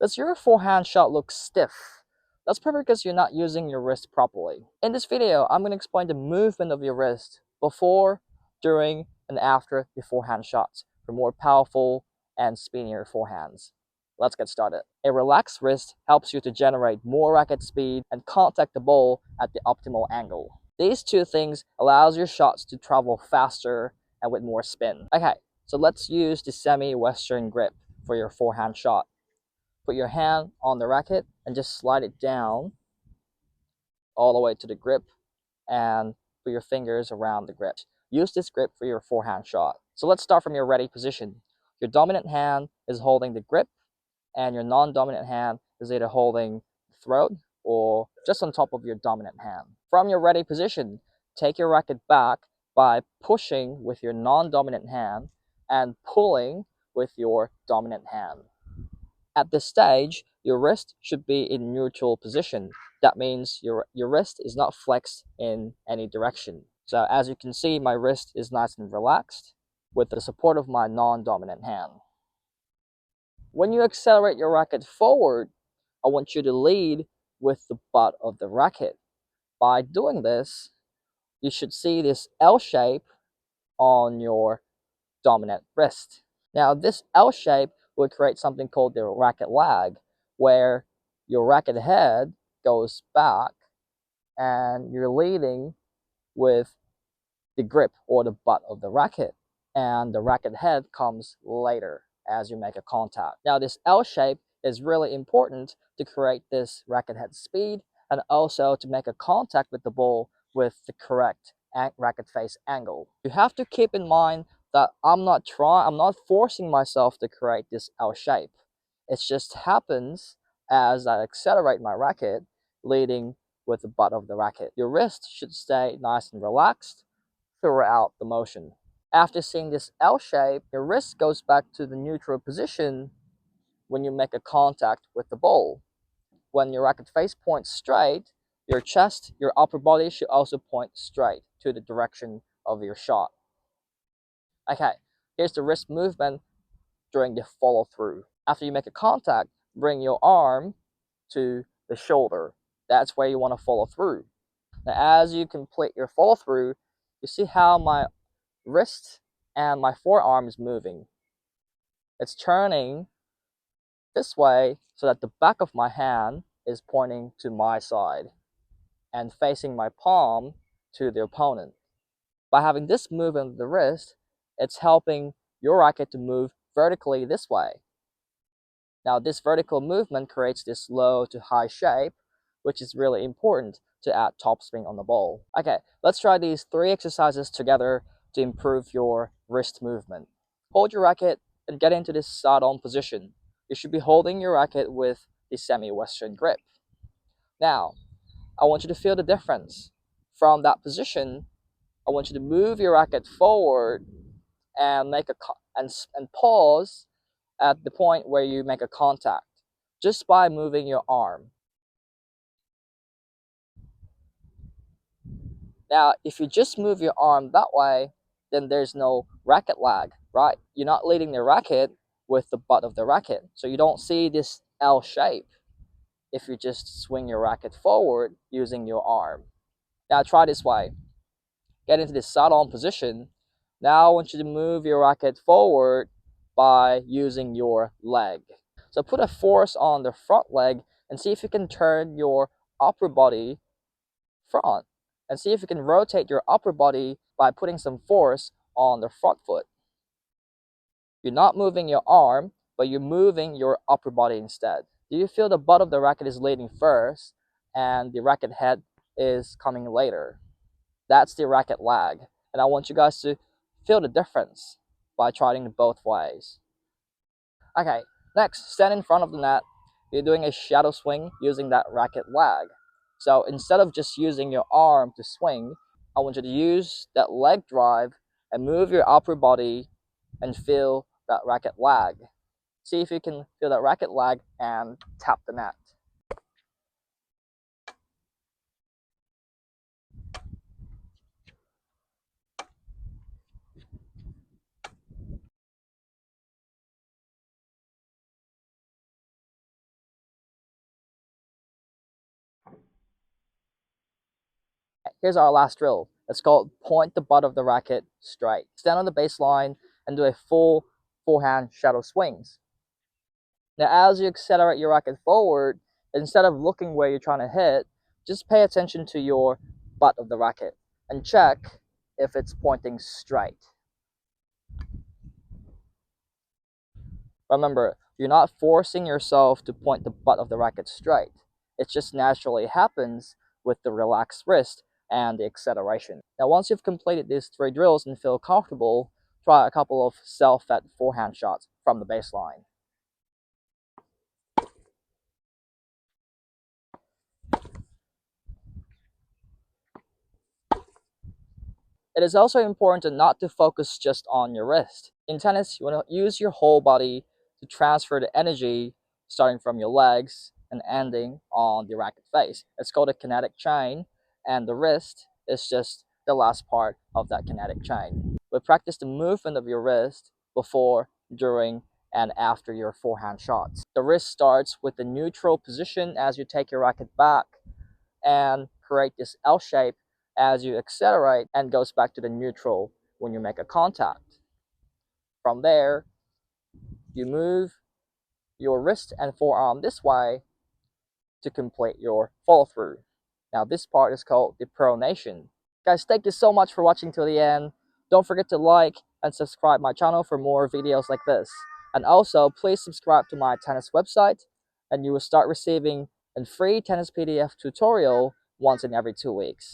Does your forehand shot look stiff? That's probably because you're not using your wrist properly. In this video, I'm going to explain the movement of your wrist before, during, and after the forehand shots for more powerful and speedier forehands. Let's get started. A relaxed wrist helps you to generate more racket speed and contact the ball at the optimal angle. These two things allows your shots to travel faster and with more spin. Okay, so let's use the semi-western grip for your forehand shot. Put your hand on the racket and just slide it down all the way to the grip and put your fingers around the grip. Use this grip for your forehand shot. So let's start from your ready position. Your dominant hand is holding the grip and your non-dominant hand is either holding the throat or just on top of your dominant hand. From your ready position, take your racket back by pushing with your non-dominant hand and pulling with your dominant hand. At this stage, your wrist should be in neutral position. That means your wrist is not flexed in any direction. So as you can see, my wrist is nice and relaxed with the support of my non-dominant hand. When you accelerate your racket forward, I want you to lead with the butt of the racket. By doing this, you should see this L shape on your dominant wrist. Now, this L shape will create something called the racket lag, where your racket head goes back and you're leading with the grip or the butt of the racket, and the racket head comes later as you make a contact. Now, this L shape is really important to create this racket head speed and also to make a contact with the ball with the correct racket face angle. You have to keep in mind that I'm not forcing myself to create this L shape. It just happens as I accelerate my racket, leading with the butt of the racket. Your wrist should stay nice and relaxed throughout the motion. After seeing this L shape, your wrist goes back to the neutral position when you make a contact with the ball. When your racket face points straight, your chest, your upper body should also point straight to the direction of your shot. Okay, here's the wrist movement during the follow through. After you make a contact, bring your arm to the shoulder. That's where you want to follow through. Now, as you complete your follow through, you see how my wrist and my forearm is moving. It's turning this way so that the back of my hand is pointing to my side and facing my palm to the opponent. By having this movement of the wrist, it's helping your racket to move vertically this way. Now, this vertical movement creates this low to high shape, which is really important to add topspin on the ball. Okay, let's try these 3 exercises together to improve your wrist movement. Hold your racket and get into this side-on position. You should be holding your racket with the semi-western grip. Now, I want you to feel the difference. From that position, I want you to move your racket forward and and pause at the point where you make a contact, just by moving your arm. Now, if you just move your arm that way, then there's no racket lag, right? You're not leading the racket with the butt of the racket. So you don't see this L shape if you just swing your racket forward using your arm. Now try this way. Get into this side-on position. Now I want you to move your racket forward by using your leg. So put a force on the front leg and see if you can turn your upper body front, and see if you can rotate your upper body by putting some force on the front foot. You're not moving your arm, but you're moving your upper body instead. Do you feel the butt of the racket is leading first and the racket head is coming later? That's the racket lag. And I want you guys to feel the difference by trying it both ways. Okay, next, stand in front of the net. You're doing a shadow swing using that racket lag. So instead of just using your arm to swing, I want you to use that leg drive and move your upper body and feel that racket lag. See if you can feel that racket lag and tap the net. Here's our last drill. It's called point the butt of the racket straight. Stand on the baseline and do a full forehand shadow swings. Now, as you accelerate your racket forward, instead of looking where you're trying to hit, just pay attention to your butt of the racket and check if it's pointing straight. Remember, you're not forcing yourself to point the butt of the racket straight. It just naturally happens with the relaxed wrist and the acceleration. Now, once you've completed these 3 drills and feel comfortable, try a couple of self-fed forehand shots from the baseline. It is also important not to focus just on your wrist. In tennis, you want to use your whole body to transfer the energy starting from your legs and ending on the racket face. It's called a kinetic chain, and the wrist is just the last part of that kinetic chain. But practice the movement of your wrist before, during, and after your forehand shots. The wrist starts with the neutral position as you take your racket back and create this L shape as you accelerate, and goes back to the neutral when you make a contact. From there, you move your wrist and forearm this way to complete your follow through. Now this part is called the pronation. Guys, thank you so much for watching till the end. Don't forget to like and subscribe my channel for more videos like this. And also, please subscribe to my tennis website, and you will start receiving a free tennis PDF tutorial once in every 2 weeks.